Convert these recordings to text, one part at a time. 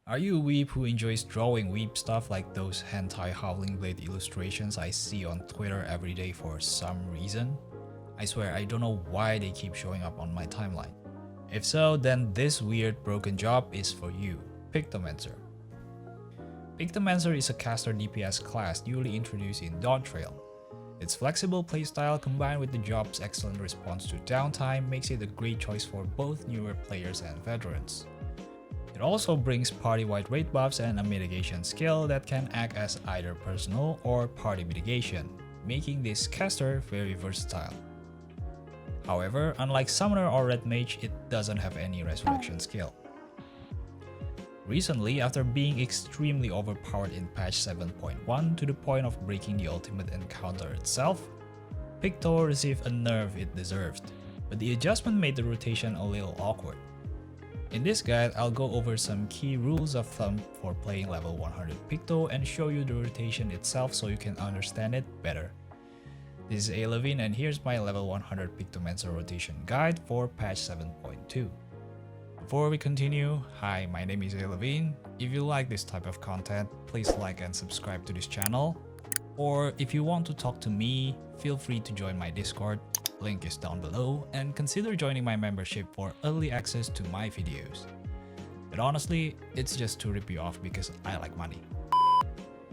Are you a weeb who enjoys drawing weeb stuff like those hentai howling blade illustrations I see on Twitter every day for some reason? I swear I don't know why they keep showing up on my timeline. If so, then this weird broken job is for you, Pictomancer. Pictomancer is a caster DPS class newly introduced in Dawntrail. Its flexible playstyle combined with the job's excellent response to downtime makes it a great choice for both newer players and veterans. It also brings party-wide rate buffs and a mitigation skill that can act as either personal or party mitigation, making this caster very versatile. However, unlike Summoner or Red Mage, it doesn't have any resurrection skill. Recently, after being extremely overpowered in patch 7.1 to the point of breaking the ultimate encounter itself, Picto received a nerf it deserved, but the adjustment made the rotation a little awkward. In this guide, I'll go over some key rules of thumb for playing level 100 Picto and show you the rotation itself so you can understand it better. This is Aylaveen and here's my level 100 Pictomancer rotation guide for patch 7.2. Before we continue, hi, my name is Aylaveen. If you like this type of content, please like and subscribe to this channel. Or if you want to talk to me, feel free to join my Discord. Link is down below, and consider joining my membership for early access to my videos. But honestly, it's just to rip you off because I like money.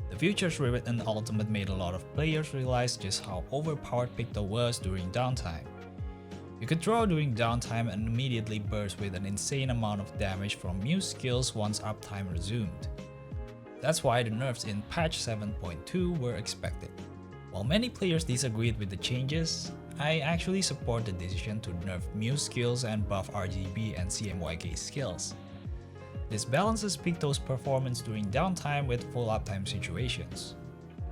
The Futures Rivet and Ultimate made a lot of players realize just how overpowered Picto was during downtime. You could draw during downtime and immediately burst with an insane amount of damage from Muse skills once uptime resumed. That's why the nerfs in patch 7.2 were expected. While many players disagreed with the changes, I actually support the decision to nerf Muse skills and buff RGB and CMYK skills. This balances Picto's performance during downtime with full uptime situations.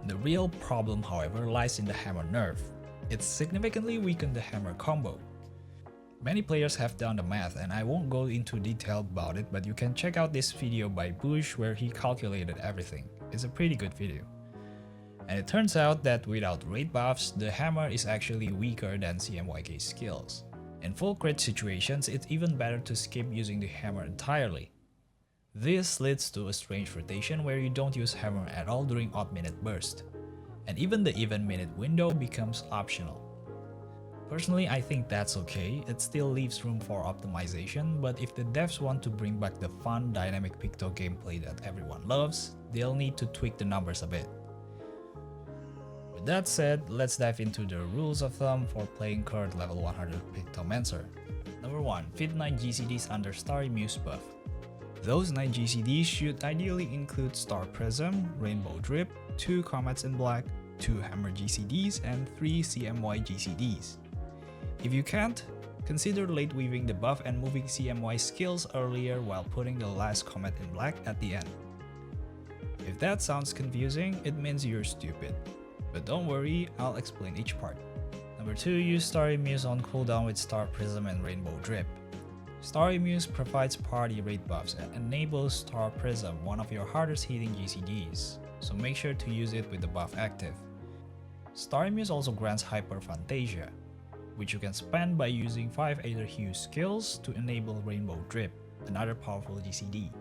The real problem, however, lies in the hammer nerf. It significantly weakened the hammer combo. Many players have done the math and I won't go into detail about it, but you can check out this video by Bush where he calculated everything. It's a pretty good video. And it turns out that without rate buffs, the hammer is actually weaker than CMYK skills. In full crit situations, it's even better to skip using the hammer entirely. This leads to a strange rotation where you don't use hammer at all during odd minute burst. And even the even minute window becomes optional. Personally, I think that's okay, it still leaves room for optimization, but if the devs want to bring back the fun, dynamic Picto gameplay that everyone loves, they'll need to tweak the numbers a bit. With that said, let's dive into the rules of thumb for playing current level 100 Pictomancer. Number 1. Fit 9 GCDs under Starry Muse buff. Those 9 GCDs should ideally include Star Prism, Rainbow Drip, 2 Comets in Black, 2 Hammer GCDs, and 3 CMY GCDs. If you can't, consider late weaving the buff and moving CMY skills earlier while putting the last Comet in Black at the end. If that sounds confusing, it means you're stupid. But don't worry, I'll explain each part. Number 2. Use Starry Muse on cooldown with Star Prism and Rainbow Drip. Starry Muse provides party rate buffs and enables Star Prism, one of your hardest hitting GCDs, so make sure to use it with the buff active. Starry Muse also grants Hyper Fantasia, which you can spend by using 5 Aether Hue skills to enable Rainbow Drip, another powerful GCD.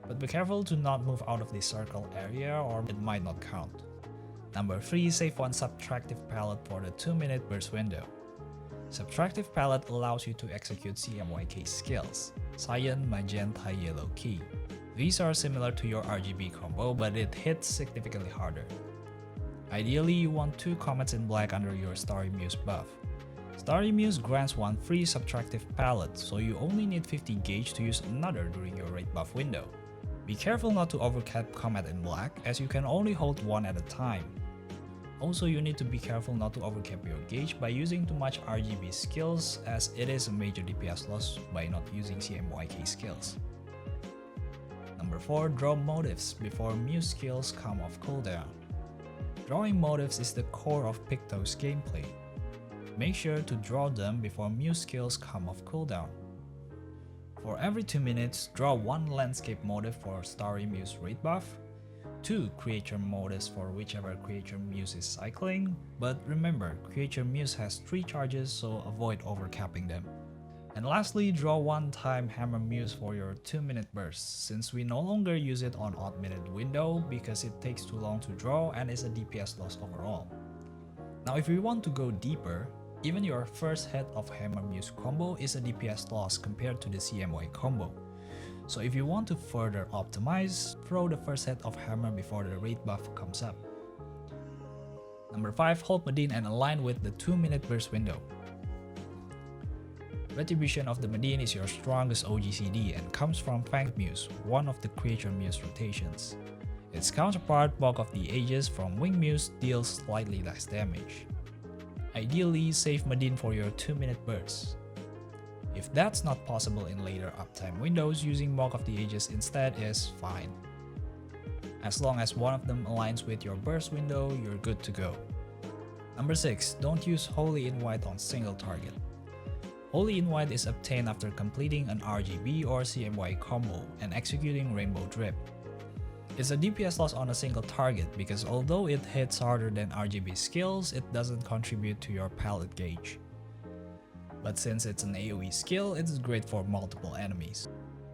But be careful to not move out of the circle area or it might not count. Number 3. Save 1 Subtractive Palette for the 2-minute burst window. Subtractive Palette allows you to execute CMYK skills, Cyan, Magenta, Yellow Key. These are similar to your RGB combo, but it hits significantly harder. Ideally, you want 2 Comets in Black under your Starry Muse buff. Starry Muse grants 1 free Subtractive Palette, so you only need 50 gauge to use another during your rate buff window. Be careful not to overcap Comet in Black, as you can only hold 1 at a time. Also, you need to be careful not to overcap your gauge by using too much RGB skills, as it is a major DPS loss by not using CMYK skills. Number 4. Draw motifs before Muse skills come off cooldown. Drawing motifs is the core of Picto's gameplay. Make sure to draw them before Muse skills come off cooldown. For every 2 minutes, draw 1 landscape motif for Starry Muse rate buff, 2 creature motifs for whichever creature Muse is cycling, but remember, creature Muse has 3 charges, so avoid overcapping them. And lastly, draw one-time hammer muse for your 2-minute burst, since we no longer use it on odd minute window because it takes too long to draw and is a DPS loss overall. Now if we want to go deeper, even your first head of hammer muse combo is a DPS loss compared to the CMY combo. So if you want to further optimize, throw the first head of hammer before the raid buff comes up. Number 5, hold Medine and align with the 2-minute burst window. Retribution of the Medine is your strongest OGCD and comes from Fanged Muse, one of the Creature Muse rotations. Its counterpart, Bulk of the Ages from Wing Muse, deals slightly less damage. Ideally, save Medine for your 2-minute burst. If that's not possible in later uptime windows, using Bulk of the Ages instead is fine. As long as one of them aligns with your burst window, you're good to go. Number 6, don't use Holy in White on single target. Holy in White is obtained after completing an RGB or CMY combo and executing Rainbow Drip. It's a DPS loss on a single target because although it hits harder than RGB skills, it doesn't contribute to your palette gauge. But since it's an AoE skill, it's great for multiple enemies.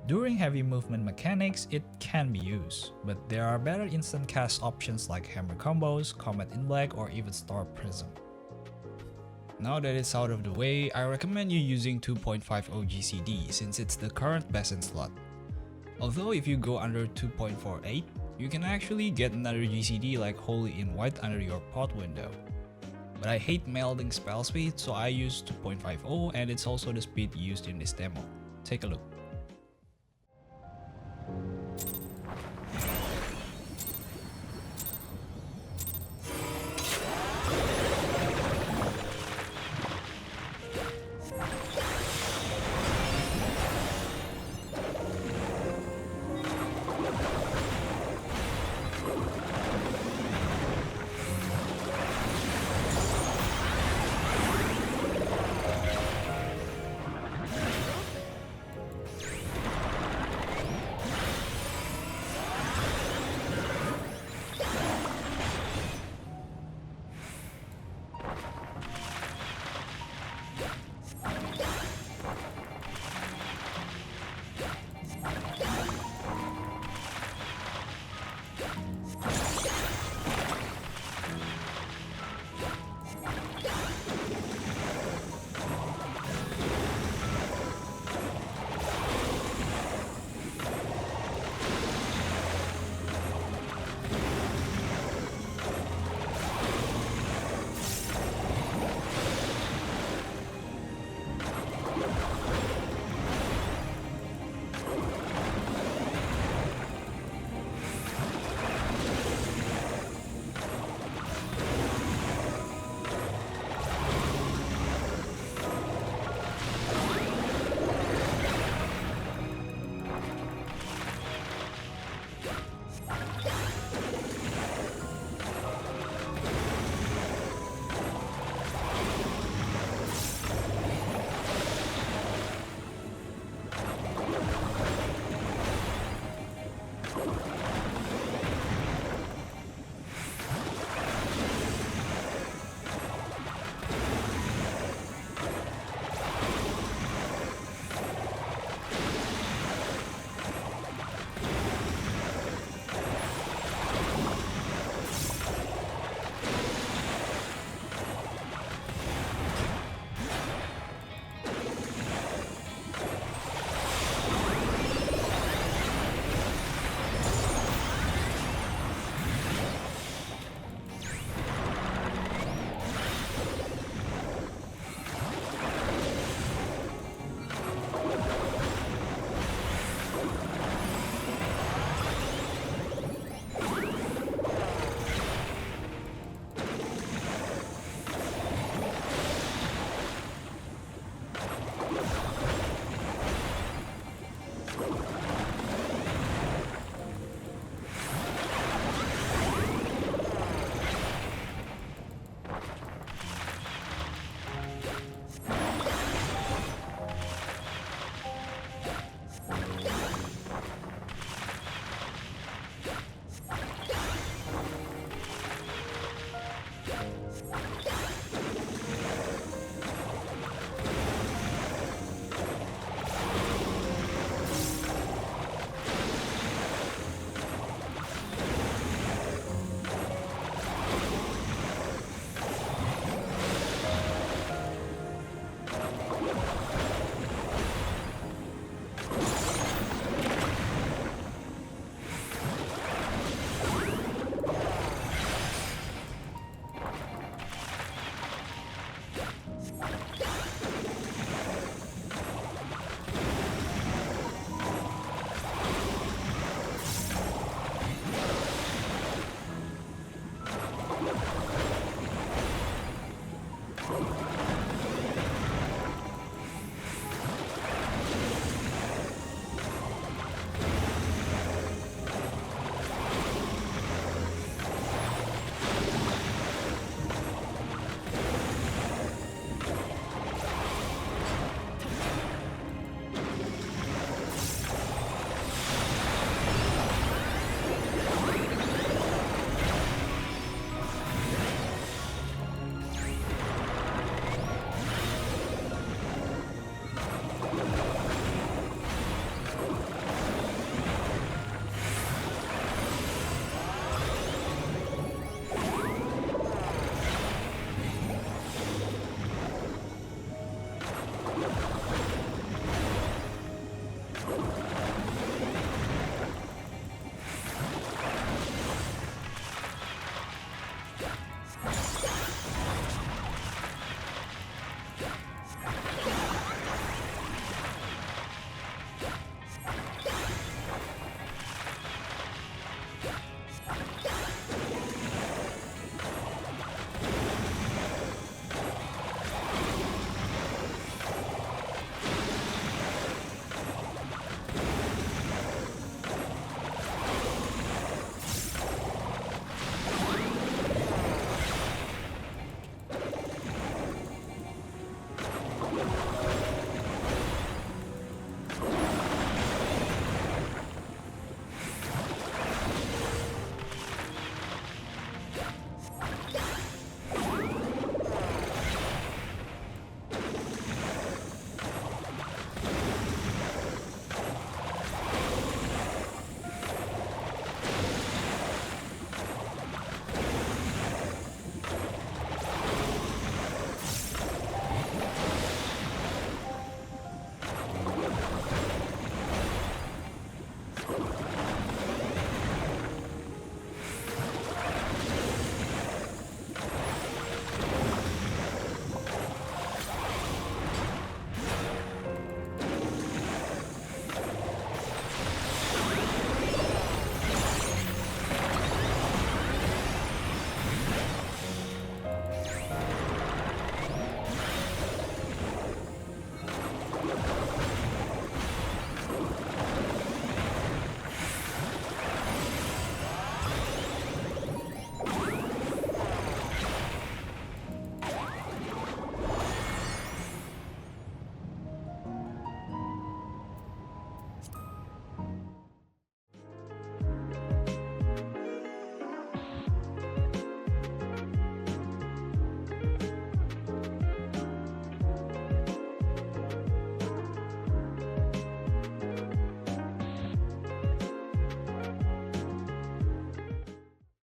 During heavy movement mechanics, it can be used, but there are better instant cast options like Hammer Combos, Combat in Black, or even Star Prism. Now that it's out of the way, I recommend you using 2.5 OGCD since it's the current best in slot. Although if you go under 2.48, you can actually get another GCD like Holy in White under your pot window. But I hate melding spell speed, so I use 2.50 and it's also the speed used in this demo. Take a look.